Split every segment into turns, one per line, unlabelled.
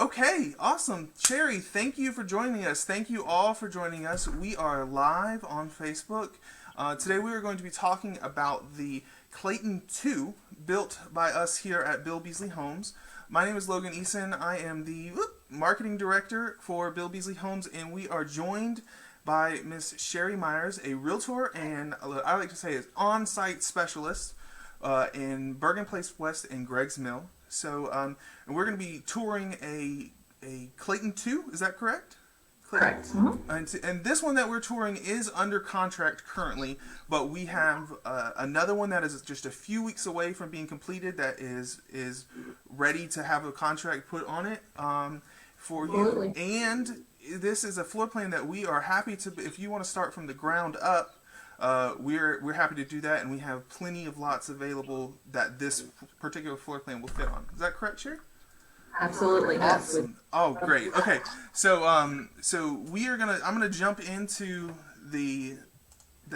Okay, awesome. Sherry, thank you for joining us. Thank you all for joining us. We are live on Facebook. Today we are going to be talking about the Clayton 2 built by us here at Bill Beasley Homes. My name is Logan Eason. I am the marketing director for Bill Beasley Homes, and we are joined by Miss Sherry Myers, a realtor and I like to say is on-site specialist in Bergen Place West and Greg's Mill. So, and we're going to be touring a Clayton 2, is that correct? Clayton.
Correct. Mm-hmm.
And this one that we're touring is under contract currently, but we have another one that is just a few weeks away from being completed that is ready to have a contract put on it for you.
Absolutely.
And this is a floor plan that we are happy to, if you want to start from the ground up, we're happy to do that, and we have plenty of lots available that this particular floor plan will fit on. Is that correct, Sherry?
Absolutely.
Awesome. Oh, great. Okay, so I'm gonna jump into the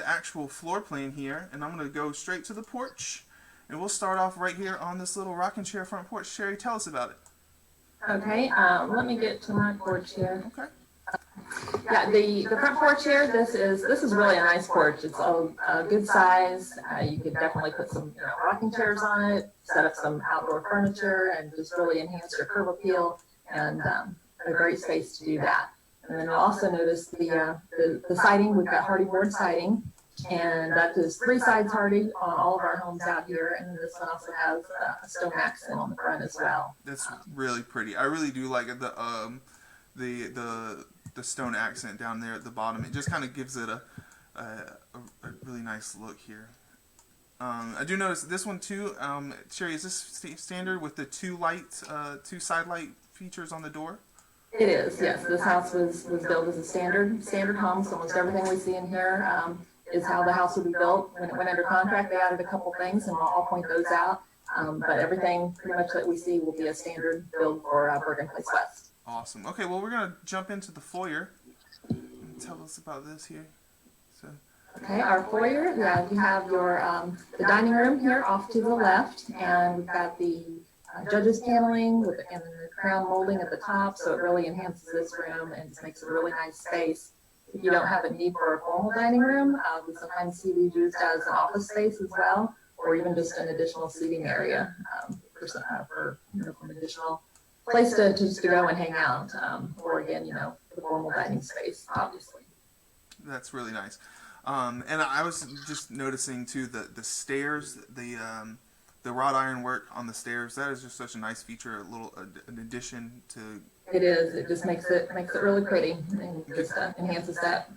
actual floor plan here, and I'm gonna go straight to the porch, and we'll start off right here on this little rocking chair front porch. Sherry, tell us about it.
Okay. Let me get to my porch here.
Okay.
Yeah, the front porch here. This is really a nice porch. It's a good size. You could definitely put some rocking chairs on it, set up some outdoor furniture, and just really enhance your curb appeal. And a great space to do that. And then you'll also notice the siding. We've got hardy board siding, and that is 3 sides hardy on all of our homes out here. And this one also has a stone accent on the front as well.
That's really pretty. I really do like it. The stone accent down there at the bottom. It just kind of gives it a really nice look here. I do notice this one too. Sherry, is this standard with the two side light features on the door?
It is, yes. This house was built as a standard home, so almost everything we see in here is how the house would be built. When it went under contract, they added a couple things, and I'll point those out. But everything pretty much that we see will be a standard build for Bergen Place West.
Awesome. Okay, well, we're going to jump into the foyer. Tell us about this here.
Okay, our foyer, yeah, you have your the dining room here off to the left, and we've got the judges paneling and the crown molding at the top, so it really enhances this room and just makes it a really nice space. If you don't have a need for a formal dining room, we sometimes see these used as an office space as well, or even just an additional seating area for an additional place to just to go and hang out, or again, the formal dining space, obviously.
That's really nice. And I was just noticing too the stairs, the wrought iron work on the stairs. That is just such a nice feature, an addition to. It
is. It just makes it really pretty, and just enhances that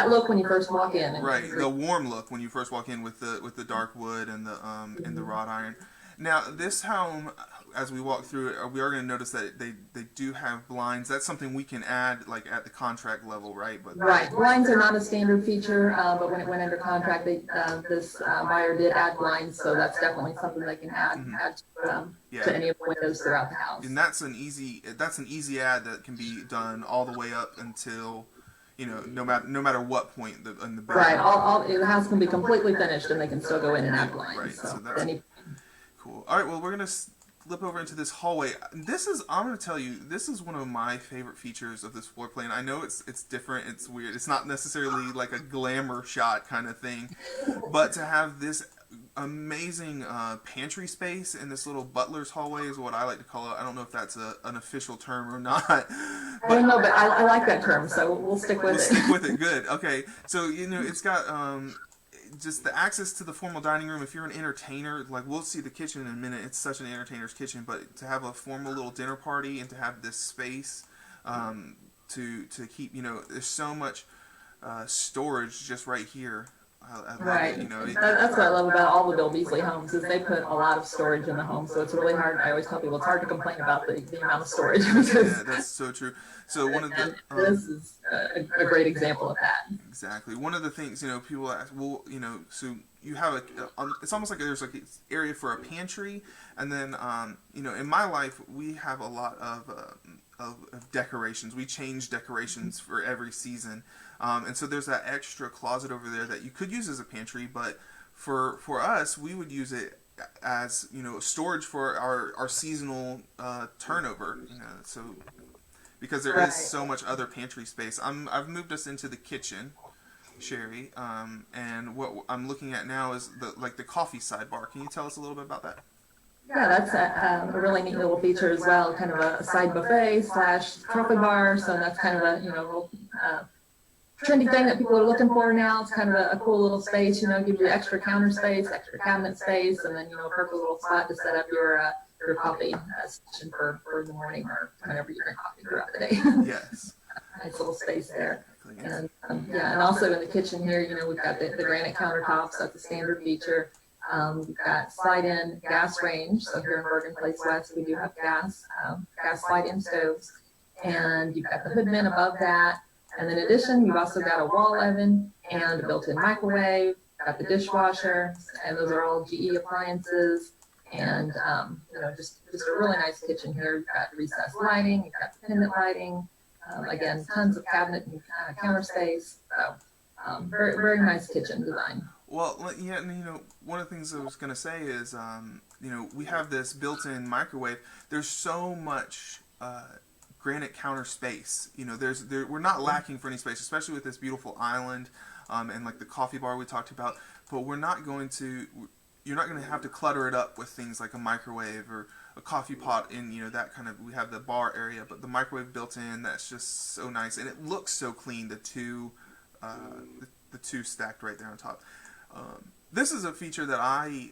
look when you first walk in.
Right, the warm look when you first walk in with the dark wood and the wrought iron. Now, this home, as we walk through it, we are going to notice that they do have blinds. That's something we can add, like, at the contract level, right?
Right. Blinds are not a standard feature, but when it went under contract, this buyer did add blinds, so that's definitely something they can add to any of the windows throughout the house.
And that's an easy add that can be done all the way up until, no matter what point in the building.
Right. The house can be completely finished, and they can still go in and add blinds.
Right. So that's cool. All right, well, we're going to flip over into this hallway. I'm going to tell you, this is one of my favorite features of this floor plan. I know it's different, it's weird. It's not necessarily like a glamour shot kind of thing, but to have this amazing pantry space in this little butler's hallway is what I like to call it. I don't know if that's an official term or not.
I don't know, but I like that term, so we'll stick with it.
We'll stick with it, good. Okay, so, it's got... just the access to the formal dining room. If you're an entertainer, like we'll see the kitchen in a minute, it's such an entertainer's kitchen, but to have a formal little dinner party and to have this space to keep, there's so much storage just right here. I
right.
Love it,
That's what I love about all the Bill Beasley homes is they put a lot of storage in the home, so it's really hard. I always tell people it's hard to complain about the amount of storage.
Yeah, that's so true. So one of the
this is a great example of that.
Exactly. One of the things people ask, well, so you have it's almost like there's like an area for a pantry, and then in my life we have a lot of decorations. We change decorations for every season. And so there's that extra closet over there that you could use as a pantry, but for us, we would use it as storage for our seasonal turnover. So because there is so much other pantry space. I've moved us into the kitchen, Sherry, and what I'm looking at now is the coffee sidebar. Can you tell us a little bit about that?
Yeah, that's a really neat little feature as well, kind of a side buffet slash trophy bar. So that's kind of a, real trendy thing that people are looking for now. It's kind of a cool little space, gives you extra counter space, extra cabinet space, and then, perfect little spot to set up your coffee station for the morning or whenever you drink coffee throughout the day.
Yes.
Nice little space there. And and also in the kitchen here, we've got the granite countertops. That's a standard feature. We've got slide-in gas range. So here in Bergen Place West, we do have gas slide-in stoves. And you've got the hood vent above that. And in addition, you've also got a wall oven and a built-in microwave. Got the dishwasher, and those are all GE appliances. And just a really nice kitchen here. You've got recessed lighting. You've got pendant lighting. Again, tons of cabinet and counter space. So very, very nice kitchen design.
Well, yeah, and one of the things I was going to say is, we have this built-in microwave. There's so much granite counter space. We're not lacking for any space, especially with this beautiful island and like the coffee bar we talked about. But you're not going to have to clutter it up with things like a microwave or a coffee pot in that kind of. We have the bar area, but the microwave built in. That's just so nice, and it looks so clean. The two stacked right there on top. This is a feature that I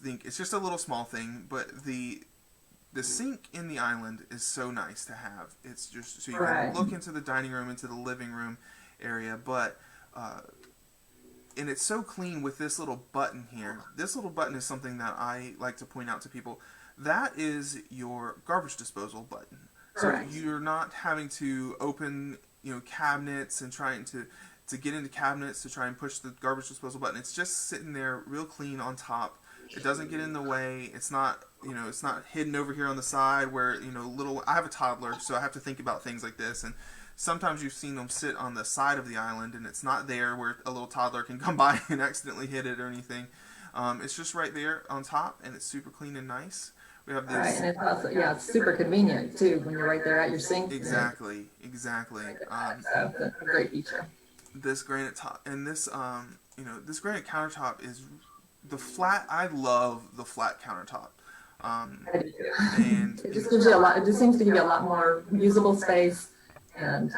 think it's just a little small thing, but the sink in the island is so nice to have. It's just so you can look into the dining room, into the living room area, but and it's so clean with this little button here. This little button is something that I like to point out to people. That is your garbage disposal button. So you're not having to open cabinets and trying to get into cabinets to try and push the garbage disposal button. It's just sitting there real clean on top. It doesn't get in the way. It's not it's not hidden over here on the side where I have a toddler, so I have to think about things like this. And sometimes you've seen them sit on the side of the island and it's not there where a little toddler can come by and accidentally hit it or anything. It's just right there on top, and it's super clean and nice. We have this.
And it's also, it's super convenient too when you're right there at your sink.
Exactly.
So that's a great feature.
This granite top and this this granite countertop is the flat. I love the flat countertop.
I do too.
And
it just gives you a lot. It just seems to give you a lot more usable space. And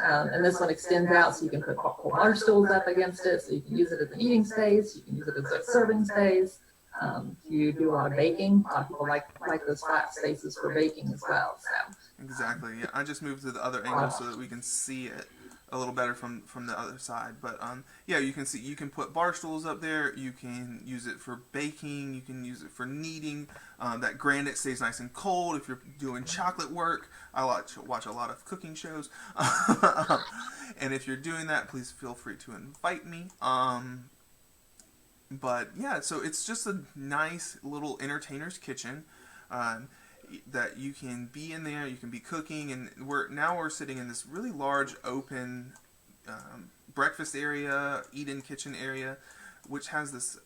this one extends out, so you can put bar stools up against it, so you can use it as an eating space. You can use it as a serving space. You do a lot of baking. A lot of people like those flat spaces for baking as well. So
exactly. Yeah, I just moved to the other angle so that we can see it a little better from the other side. But you can see, you can put bar stools up there. You can use it for baking. You can use it for kneading. That granite stays nice and cold if you're doing chocolate work. I like to watch a lot of cooking shows. And if you're doing that, please feel free to invite me. But yeah, so it's just a nice little entertainer's kitchen that you can be in there. You can be cooking, and we're sitting in this really large open breakfast area, eat-in kitchen area, which has this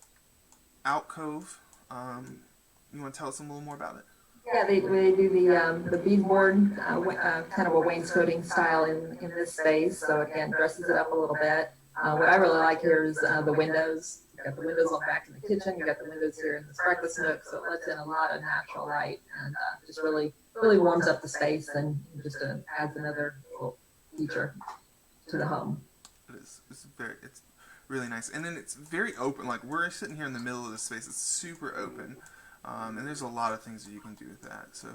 alcove. You want to tell us a little more about it?
Yeah, they do the beadboard kind of a wainscoting style in this space. So again, dresses it up a little bit. What I really like here is the windows. You've got the windows on back in the kitchen. You've got the windows here in this breakfast nook, so it lets in a lot of natural light and just really warms up the space and just adds another little feature to the home.
It is. It's really nice, and then it's very open. Like we're sitting here in the middle of this space. It's super open, and there's a lot of things that you can do with that. So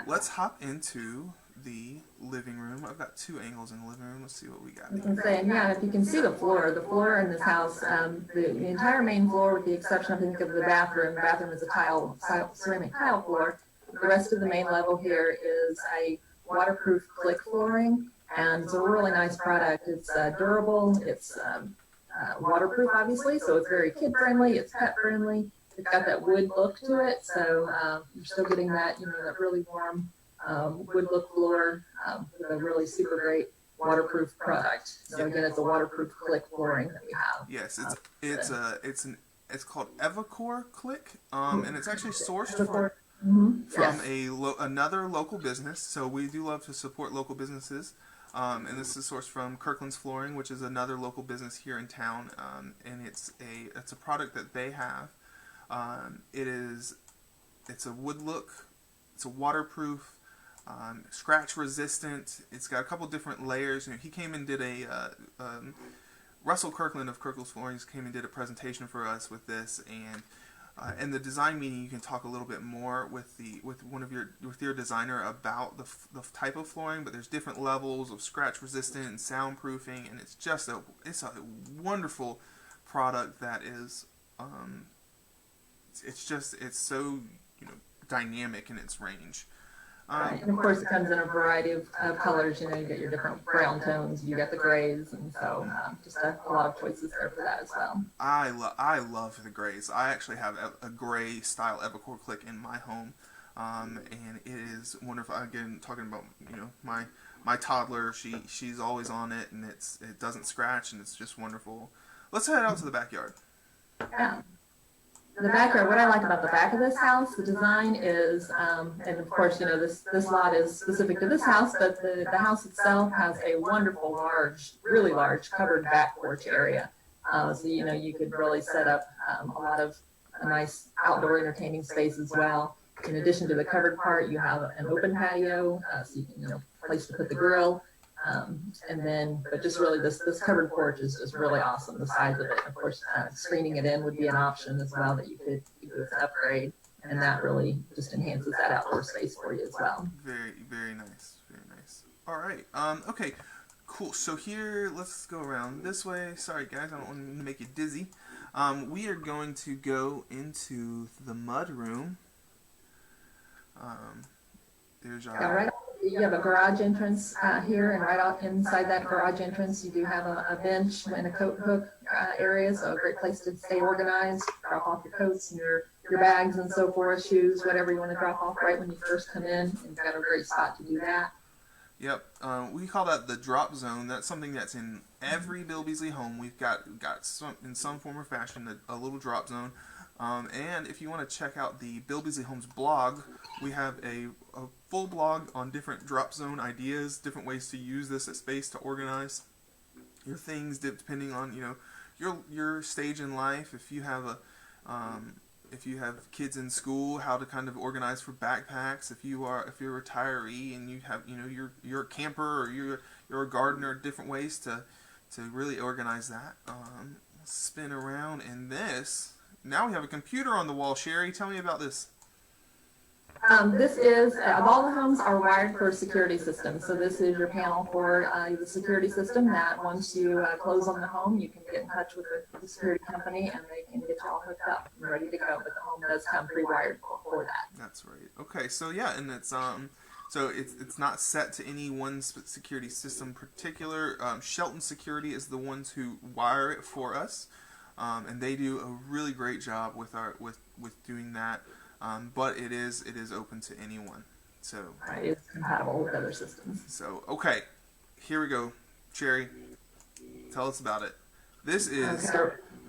let's hop into the living room. I've got two angles in the living room. Let's see what we got.
If you can see the floor in this house, the entire main floor, with the exception, I think, of the bathroom. The bathroom is a ceramic tile floor. The rest of the main level here is a waterproof click flooring, and it's a really nice product. It's durable. It's waterproof, obviously, so it's very kid friendly. It's pet friendly. It's got that wood look to it, so you're still getting that that really warm wood look floor with a really super great waterproof product. So again, it's a waterproof click flooring that we have.
Yes, it's an It's called Evacor Click, and it's actually sourced from
Yes.
another local business. So we do love to support local businesses. And this is sourced from Kirkland's Flooring, which is another local business here in town. And it's a product that they have. It's a wood look. It's a waterproof, scratch resistant. It's got a couple different layers. He came and did Russell Kirkland of Kirkland's Flooring came and did a presentation for us with this, and in the design meeting, you can talk a little bit more with your designer about the type of flooring. But there's different levels of scratch resistant and soundproofing, and it's a wonderful product that is it's so dynamic in its range.
Right. And of course, it comes in a variety of colors. You get your different brown tones, you got the grays, and so just a lot of choices there for that as well.
I love the grays. I actually have a gray style Evercore Click in my home, and it is wonderful. Again, talking about my toddler, she's always on it, and it doesn't scratch, and it's just wonderful. Let's head out to the backyard.
Yeah. The backyard, what I like about the back of this house, the design is, and of course, this lot is specific to this house, but the house itself has a wonderful, really large covered back porch area. So, you could really set up a lot of a nice outdoor entertaining space as well. In addition to the covered part, you have an open patio, so you can, place to put the grill. But just really this covered porch is just really awesome, the size of it. Of course, screening it in would be an option as well that you could do as an upgrade, and that really just enhances that outdoor space for you as well.
Very, very nice, very nice. All right, okay, cool. So here, let's go around this way. Sorry guys, I don't want to make you dizzy. We are going to go into the mud room. There's our...
You have a garage entrance here, and right off inside that garage entrance, you do have a bench and a coat hook area, so a great place to stay organized, drop off your coats and your bags and so forth, shoes, whatever you want to drop off right when you first come in. You've got a great spot to do that.
Yep, we call that the drop zone. That's something that's in every Bill Beasley home. We've got some, in some form or fashion, a little drop zone. And if you want to check out the Bill Beasley Homes blog, we have a full blog on different drop zone ideas, different ways to use this as space to organize your things, depending on your stage in life. If you have kids in school, how to kind of organize for backpacks. If you're a retiree and you have you're a camper or you're a gardener, different ways to really organize that. Spin around in this. Now we have a computer on the wall. Sherry, tell me about this.
This is, all the homes are wired for a security system. So this is your panel for the security system that once you close on the home, you can get in touch with the security company and they can get you all hooked up and ready to go. But the home does come pre-wired for that.
That's right. Okay, so yeah, and it's it's not set to any one security system particular. Shelton Security is the ones who wire it for us. And they do a really great job with doing that, but it is open to anyone. So
it's compatible with other systems.
So okay, here we go. Cherry, tell us about it. This is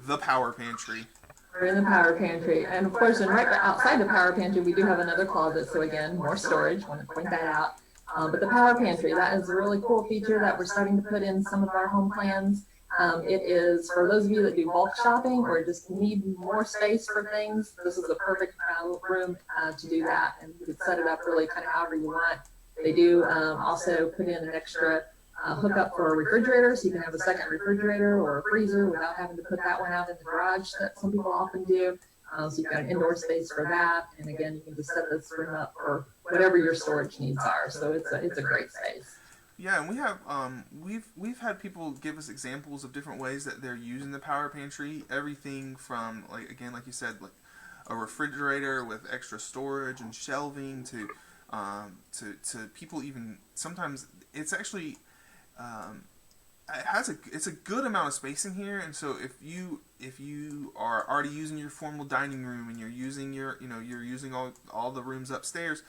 the Power Pantry.
We're in the Power Pantry, and of course, right outside the Power Pantry, we do have another closet. So again, more storage. Want to point that out. But the Power Pantry, that is a really cool feature that we're starting to put in some of our home plans. It is for those of you that do bulk shopping or just need more space for things. This is a perfect room to do that, and you can set it up really kind of however you want. They do also put in an extra hookup for a refrigerator, so you can have a second refrigerator or a freezer without having to put that one out in the garage that some people often do. So you've got an indoor space for that, and again, you can just set this room up for whatever your storage needs are. So it's a great space.
Yeah, and we have we've had people give us examples of different ways that they're using the Power Pantry. Everything from like you said, like a refrigerator with extra storage and shelving to people even sometimes it's actually it's a good amount of space in here. And so if you are already using your formal dining room and you're using you're using all the rooms upstairs,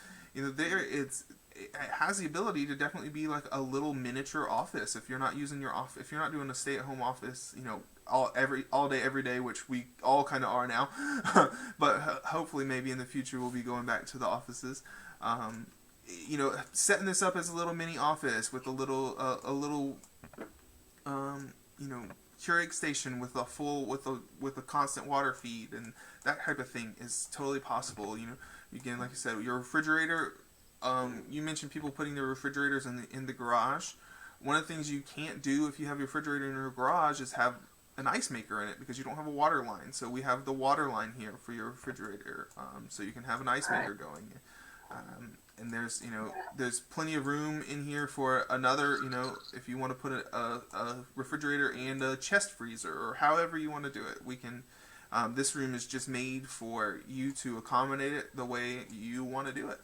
it has the ability to definitely be like a little miniature office if you're not using your off if you're not doing a stay-at-home office, all day every day, which we all kind of are now. But hopefully maybe in the future we'll be going back to the offices. Setting this up as a little mini office with a little Keurig station with a constant water feed and that type of thing is totally possible. Again, like I said, your refrigerator. You mentioned people putting their refrigerators in the garage. One of the things you can't do if you have your refrigerator in your garage is have an ice maker in it because you don't have a water line. So we have the water line here for your refrigerator, so you can have an ice maker going. And there's plenty of room in here for another, if you want to put a refrigerator and a chest freezer or however you want to do it, we can. This room is just made for you to accommodate it the way you want to do it.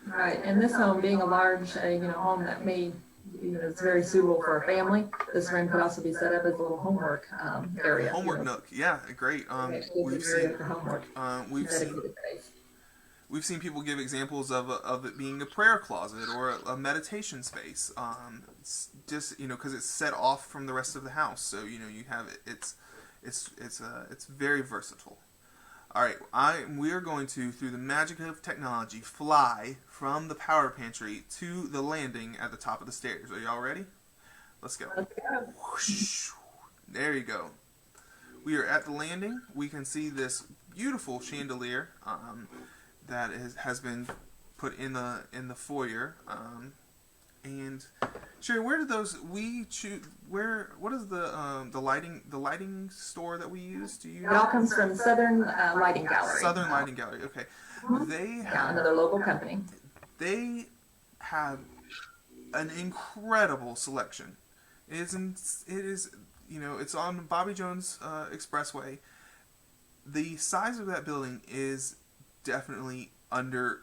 Right, and this home being a large, home that it's very suitable for a family. This room could also be set up as a little homework area.
Homework nook, yeah, great. We've seen people give examples of it being a prayer closet or a meditation space. It's just because it's set off from the rest of the house, so you have it. It's very versatile. All right, we are going to, through the magic of technology, fly from the power pantry to the landing at the top of the stairs. Are y'all ready? Let's go. Whoosh. There you go. We are at the landing. We can see this beautiful chandelier that has been put in the foyer. And Sherry, where did those we choose? What is the lighting store that we use? Do you?
It all comes from Southern Lighting Gallery.
Southern Lighting Gallery. Okay, they have
another local company.
They have an incredible selection. It is it's on Bobby Jones Expressway. The size of that building is definitely under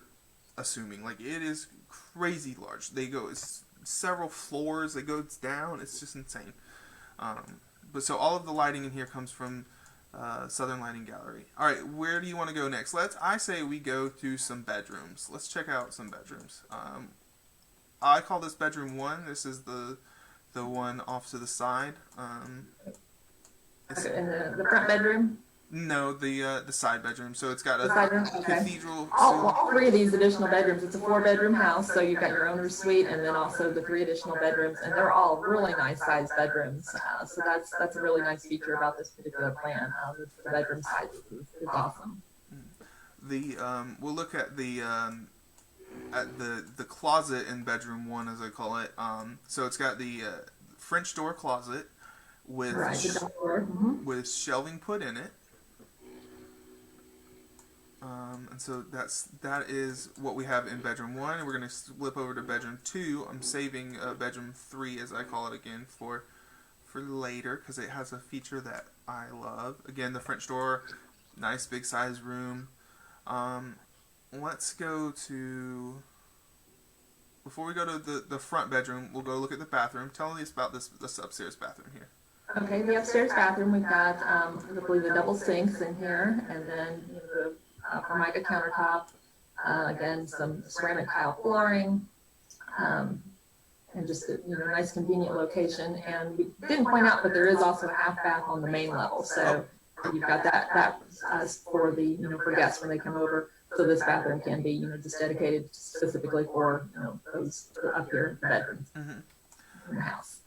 assuming. Like it is crazy large. It's several floors that goes down. It's just insane. But so all of the lighting in here comes from Southern Lighting Gallery. All right, where do you want to go next? I say we go to some bedrooms. Let's check out some bedrooms. I call this bedroom 1. This is the one off to the side.
In the front bedroom.
No, the side bedroom. So it's got a cathedral.
All 3 of these additional bedrooms. It's a 4-bedroom house, so you've got your owner's suite and then also the 3 additional bedrooms, and they're all really nice sized bedrooms. So that's a really nice feature about this particular plan. The bedroom size is awesome.
We'll look at the closet in bedroom 1, as I call it. So it's got the French door closet with with shelving put in it. And so that is what we have in bedroom 1, and we're going to flip over to bedroom 2. I'm saving bedroom 3, as I call it again, for later because it has a feature that I love. Again, the French door, nice big size room. Let's go to, before we go to the front bedroom, we'll go look at the bathroom. Tell me about this upstairs bathroom here.
Okay, the upstairs bathroom, we've got, I believe, the double sinks in here, and then the Formica countertop, again, some ceramic tile flooring, and just a nice convenient location. And we didn't point out, but there is also a half bath on the main level, so you've got that for the for guests when they come over. So this bathroom can be just dedicated specifically for those up here bedrooms in the house.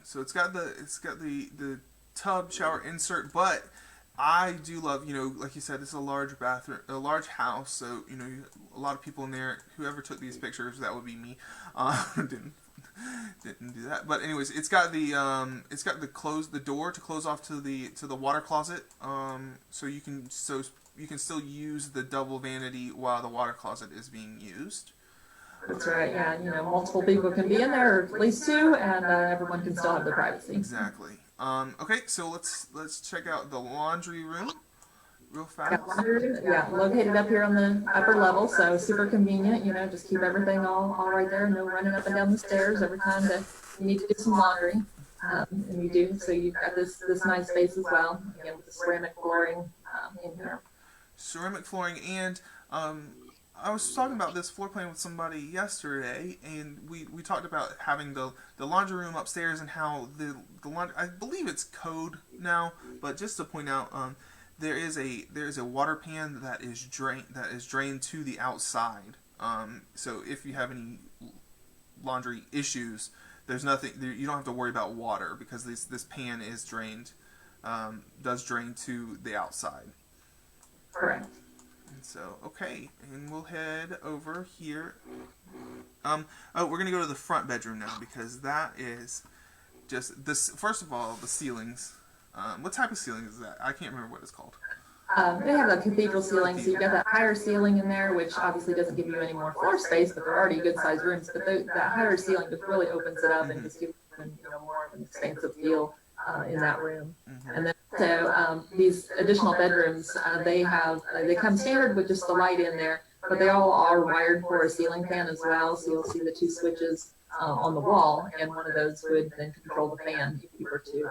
So it's got the tub shower insert, but I do love, like you said, this is a large bathroom, a large house, so, a lot of people in there. Whoever took these pictures, that would be me. Didn't do that. But anyways, it's got the door to close off to the water closet, so you can still use the double vanity while the water closet is being used.
That's right, yeah, multiple people can be in there, or at least 2, and everyone can still have their privacy.
Exactly. Okay, so let's check out the laundry room real fast.
Yeah, located up here on the upper level, so super convenient, just keep everything all right there, no running up and down the stairs every time that you need to do some laundry. And you do, so you've got this nice space as well, again with the ceramic flooring in here.
Ceramic flooring, and I was talking about this floor plan with somebody yesterday, and we talked about having the laundry room upstairs and how the laundry. I believe it's code now, but just to point out, there is a water pan that is drained to the outside. So if you have any laundry issues, there's nothing you don't have to worry about water because this pan is drained, does drain to the outside.
Correct.
And so, okay, and we'll head over here. We're gonna go to the front bedroom now because that is just this. First of all, the ceilings. What type of ceiling is that? I can't remember what it's called.
They have a cathedral ceiling, so you've got that higher ceiling in there, which obviously doesn't give you any more floor space, but they're already good sized rooms. But that higher ceiling just really opens it up and just gives them, more of an expansive feel in that room.
Mm-hmm.
And then so these additional bedrooms, they come standard with just the light in there, but they all are wired for a ceiling fan as well. So you'll see the two switches on the wall, and one of those would then control the fan if you were to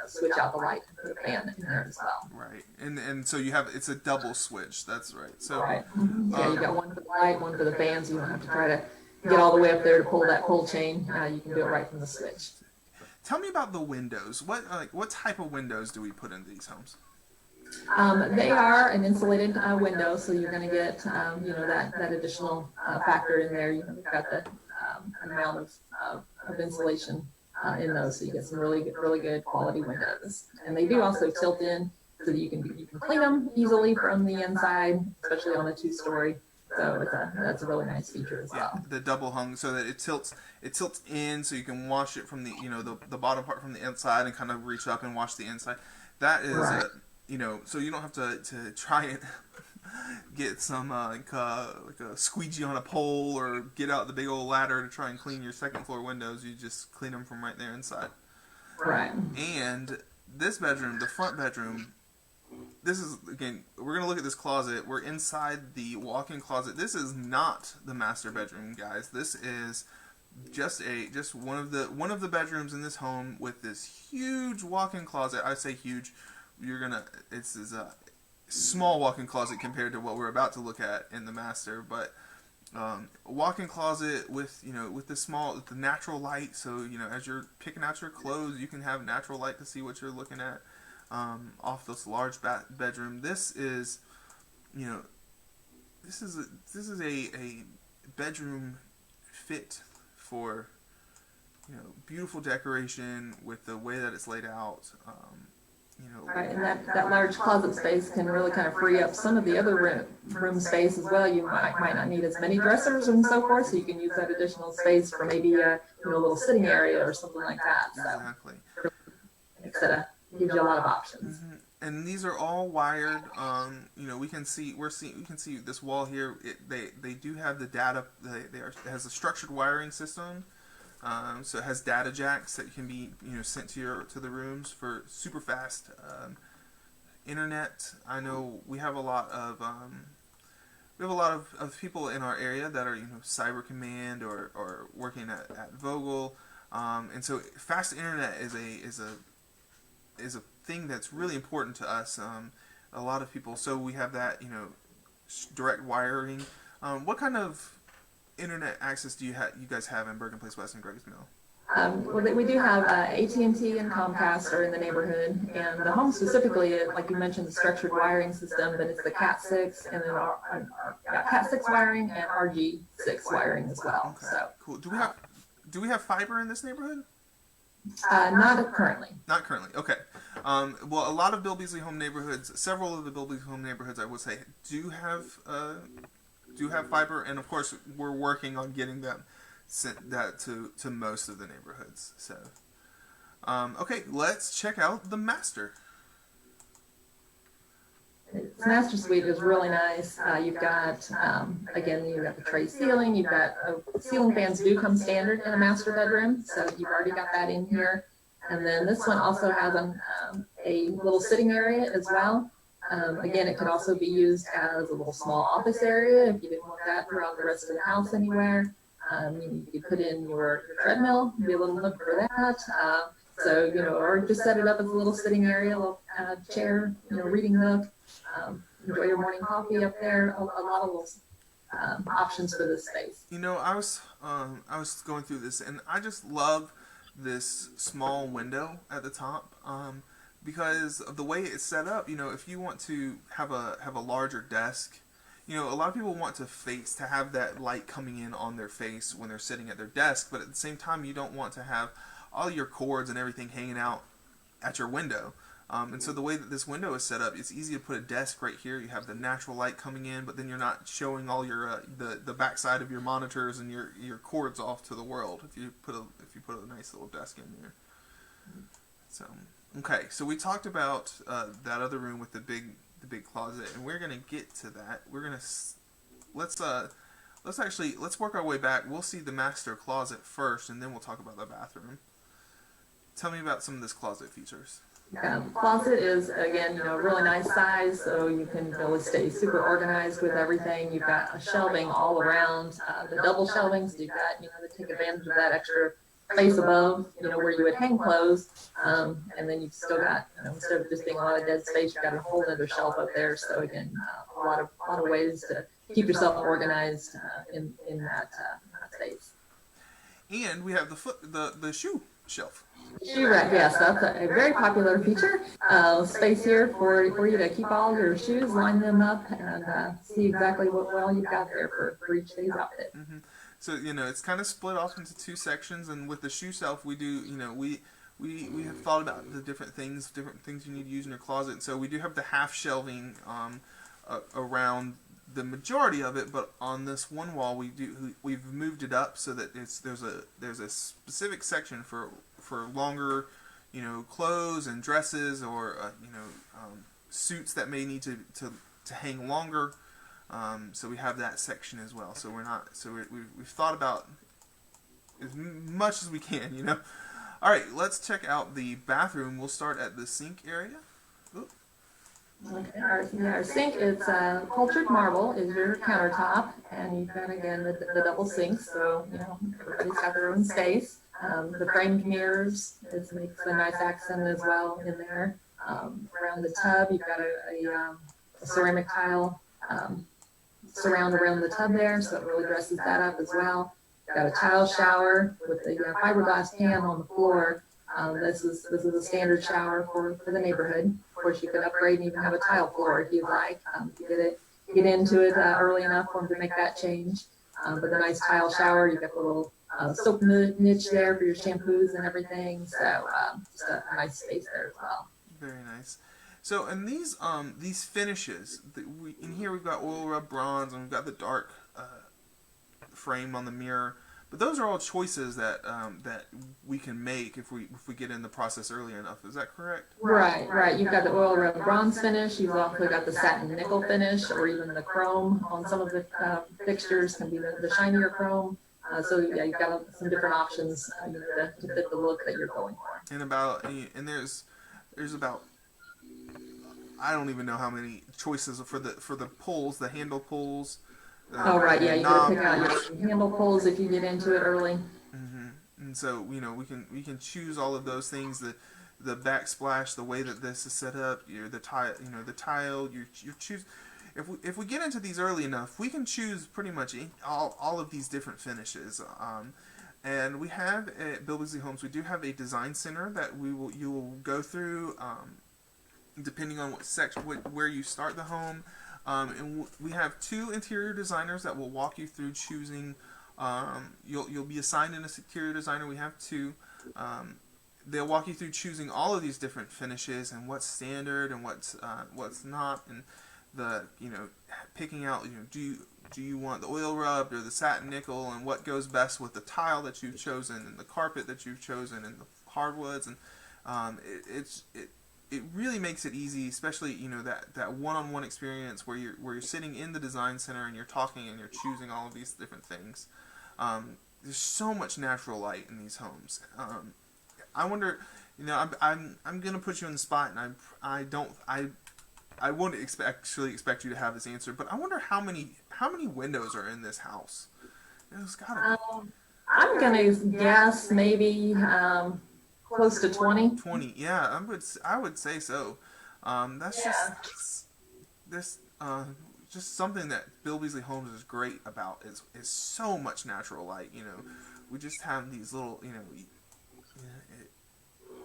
switch out the light and put a fan in there as well.
Right, and so it's a double switch. That's right. So
right. Yeah, you got one for the light, one for the fan, so you don't have to try to get all the way up there to pull that pull chain. You can do it right from the switch.
Tell me about the windows. What type of windows do we put in these homes?
They are an insulated window, so you're going to get that additional factor in there. You've got the amount of insulation in those, so you get some really good quality windows. And they do also tilt in, so that you can clean them easily from the inside, especially on a 2-story. So that's a really nice feature as well.
Yeah, the double hung, so that it tilts in, so you can wash it from the the bottom part from the inside and kind of reach up and wash the inside. That is
right.
So you don't have to try and get some like a squeegee on a pole or get out the big old ladder to try and clean your second floor windows. You just clean them from right there inside.
Right.
And this bedroom, the front bedroom, this is, again, we're going to look at this closet. We're inside the walk-in closet. This is not the master bedroom, guys. This is just one of the bedrooms in this home with this huge walk-in closet. I say huge. It's a small walk-in closet compared to what we're about to look at in the master, but a walk-in closet with the natural light, so as you're picking out your clothes, you can have natural light to see what you're looking at off this large bedroom. This is a bedroom fit for beautiful decoration with the way that it's laid out.
Right, and that large closet space can really kind of free up some of the other room space as well. You might not need as many dressers and so forth, so you can use that additional space for maybe a little sitting area or something like that. So,
exactly.
Gives you a lot of options.
Mm-hmm. And these are all wired. We can see this wall here. They do have the data. It has a structured wiring system. So it has data jacks that can be sent to the rooms for super fast internet. I know we have a lot of people in our area that are Cyber Command or working at Vogel, and so fast internet is a thing that's really important to us. A lot of people. So we have that direct wiring. What kind of internet access do you guys have in Bergen Place West and Greg's Mill?
Well, we do have AT&T and Comcast are in the neighborhood, and the home specifically, like you mentioned, the structured wiring system, but it's the Cat 6 and then Cat 6 wiring and RG6 wiring as well.
Okay,
so
cool. Do we have fiber in this neighborhood?
Not currently.
Not currently. Okay. Well, a lot of Bill Beasley home neighborhoods, several of the Bill Beasley home neighborhoods, I would say, do have fiber, and of course we're working on getting them sent that to most of the neighborhoods. So okay, let's check out the master.
This master suite is really nice. You've got you've got the tray ceiling. You've got ceiling fans do come standard in a master bedroom, so you've already got that in here. And then this one also has a little sitting area as well. Again, it could also be used as a little small office area if you didn't want that throughout the rest of the house anywhere. You could put in your treadmill, be a little nook for that. Or just set it up as a little sitting area, a little chair, reading nook. Enjoy your morning coffee up there. A lot of little options for this space.
You know, I was going through this, and I just love this small window at the top, because of the way it's set up. You know, if you want to have a larger desk, you know, a lot of people want to have that light coming in on their face when they're sitting at their desk, but at the same time, you don't want to have all your cords and everything hanging out at your window. And so the way that this window is set up, it's easy to put a desk right here. You have the natural light coming in, but then you're not showing all your the backside of your monitors and your cords off to the world if you put a nice little desk in there. So okay, so we talked about that other room with the big closet, and we're gonna get to that. Let's work our way back. We'll see the master closet first, and then we'll talk about the bathroom. Tell me about some of this closet features.
The closet is, again, a really nice size, so you can really stay super organized with everything. You've got shelving all around, the double shelving, so you've got, to take advantage of that extra space above, where you would hang clothes. And then you've still got, instead of just being a lot of dead space, you've got a whole other shelf up there. So again, a lot of ways to keep yourself organized in that space.
And we have the shoe shelf.
Shoe rack, yes, that's a very popular feature. Space here for you to keep all your shoes, line them up, and see exactly what well you've got there for each day's outfit.
Mm-hmm. So it's kind of split off into two sections, and with the shoe shelf, we do we have thought about the different things you need to use in your closet. And so we do have the half shelving around the majority of it, but on this one wall we've moved it up so that there's a specific section for longer clothes and dresses or suits that may need to hang longer. So we have that section as well. So we've thought about as much as we can. All right, let's check out the bathroom. We'll start at the sink area. Oop.
Okay, our sink, it's cultured marble is your countertop, and you've got, again, the double sinks, so everybody's got their own space. The framed mirrors makes a nice accent as well in there. Around the tub, you've got a ceramic tile surround around the tub there, so it really dresses that up as well. You've got a tile shower with a fiberglass pan on the floor. This is a standard shower for the neighborhood. Of course, you could upgrade and even have a tile floor if you'd like. Get into it early enough for them to make that change. But the nice tile shower, you've got the little soap niche there for your shampoos and everything. So just a nice space there as well.
Very nice. So, and these finishes, in here we've got oil rub bronze, and we've got the dark frame on the mirror. But those are all choices that we can make if we get in the process early enough. Is that correct?
Right. You've got the oil rub bronze finish. You've also got the satin nickel finish, or even the chrome on some of the fixtures can be the shinier chrome. So yeah, you've got some different options to fit the look that you're going for.
And there's about, I don't even know how many choices for the pulls, the handle pulls.
Right, yeah, you gotta pick out your handle pulls if you get into it early.
Mm-hmm. And so we can choose all of those things. The backsplash, the way that this is set up, the tile, you choose. If we get into these early enough, we can choose pretty much all of these different finishes. And we have at Bill Beasley Homes, we do have a design center that you will go through, depending on what section, where you start the home. And we have two interior designers that will walk you through choosing. You'll be assigned an interior designer. We have two. They'll walk you through choosing all of these different finishes and what's standard and what's not, and picking out. Do you want the oil rubbed or the satin nickel, and what goes best with the tile that you've chosen and the carpet that you've chosen and the hardwoods, and it really makes it easy, especially that one-on-one experience where you're sitting in the design center and you're talking and you're choosing all of these different things. There's so much natural light in these homes. I wonder, I'm gonna put you on the spot, and I wouldn't expect you to have this answer, but I wonder how many windows are in this house. There's gotta be.
I'm gonna guess maybe close to 20.
20, yeah, I would say so. That's just this. just something that Bill Beasley Homes is great about is so much natural light. We just have these little,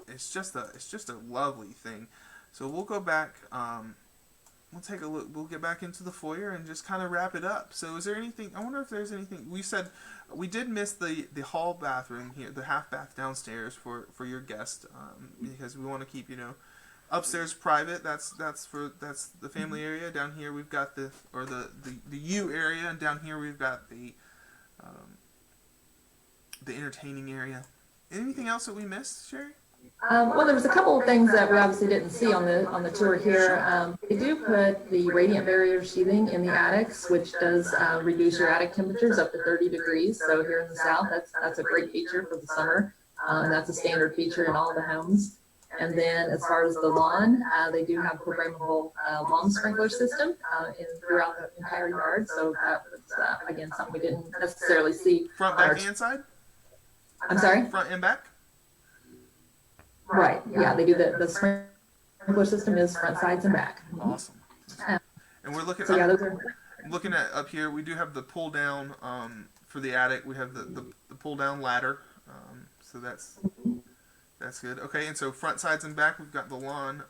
it's just a lovely thing. So we'll go back. We'll take a look. We'll get back into the foyer and just kind of wrap it up. So is there anything? I wonder if there's anything. We said we did miss the hall bathroom here, the half bath downstairs for your guest, because we want to keep upstairs private. That's the family area. Down here we've got the U area, and down here we've got the entertaining area. Anything else that we missed, Sherry?
Well, there was a couple of things that we obviously didn't see on the tour here. They do put the radiant barrier sheathing in the attics, which does reduce your attic temperatures up to 30 degrees. So here in the south, that's a great feature for the summer, and that's a standard feature in all the homes. And then as far as the lawn, they do have programmable lawn sprinkler system throughout the entire yard. So that was, again, something we didn't necessarily see.
Front, back, and side?
I'm sorry?
Front and back?
Right, yeah, they do the sprinkler system is front, sides, and back.
Awesome. And we're looking looking at up here, we do have the pull down for the attic. We have the pull down ladder. So that's good. Okay, and so front, sides, and back, we've got the lawn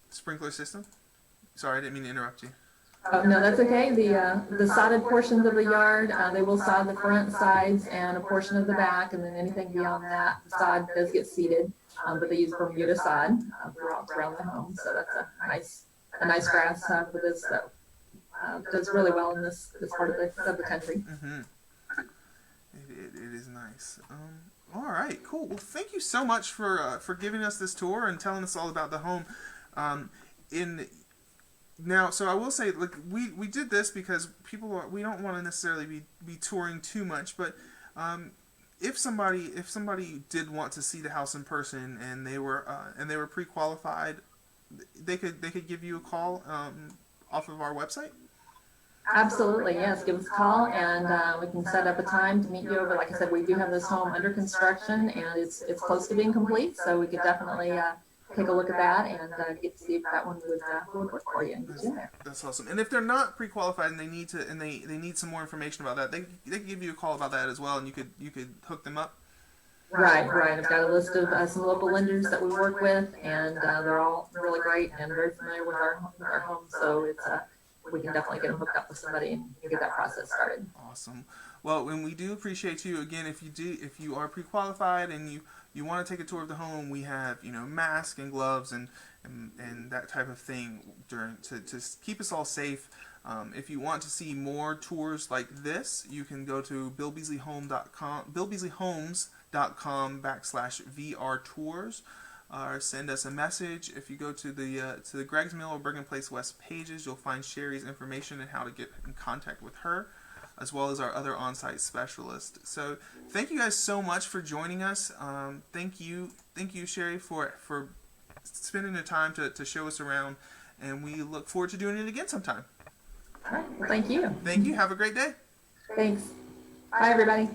sprinkler system. Sorry, I didn't mean to interrupt you.
No, that's okay. The sodded portions of the yard, they will sod the front, sides, and a portion of the back, and then anything beyond that, the sod does get seeded, but they use Bermuda sod around the home, so that's a nice grass for this that does really well in this part of the country.
Mm-hmm. It is nice. All right, cool. Well, thank you so much for giving us this tour and telling us all about the home. Now, so I will say, like, we did this because we don't want to necessarily be touring too much, but if somebody did want to see the house in person and they were pre-qualified, they could give you a call off of our website.
Absolutely, yes. Give us a call, and we can set up a time to meet you over. Like I said, we do have this home under construction, and it's close to being complete, so we could definitely take a look at that and get to see if that one would work for you and get you in there.
That's awesome. And if they're not pre-qualified and they need some more information about that, they can give you a call about that as well, and you could hook them up.
Right. I've got a list of some local lenders that we work with, and they're all really great and very familiar with our home. So it's we can definitely get them hooked up with somebody and get that process started.
Awesome. Well, and we do appreciate you again. If you are pre-qualified and you want to take a tour of the home, we have masks and gloves and that type of thing to keep us all safe. If you want to see more tours like this, you can go to billbeasleyhomes.com/VR tours, or send us a message. If you go to the Greg's Mill or Bergen Place West pages, you'll find Sherry's information and how to get in contact with her, as well as our other on-site specialist. So thank you guys so much for joining us. Thank you, Sherry, for spending the time to show us around, and we look forward to doing it again sometime.
All right. Well, thank you.
Thank you. Have a great day.
Thanks. Bye, everybody.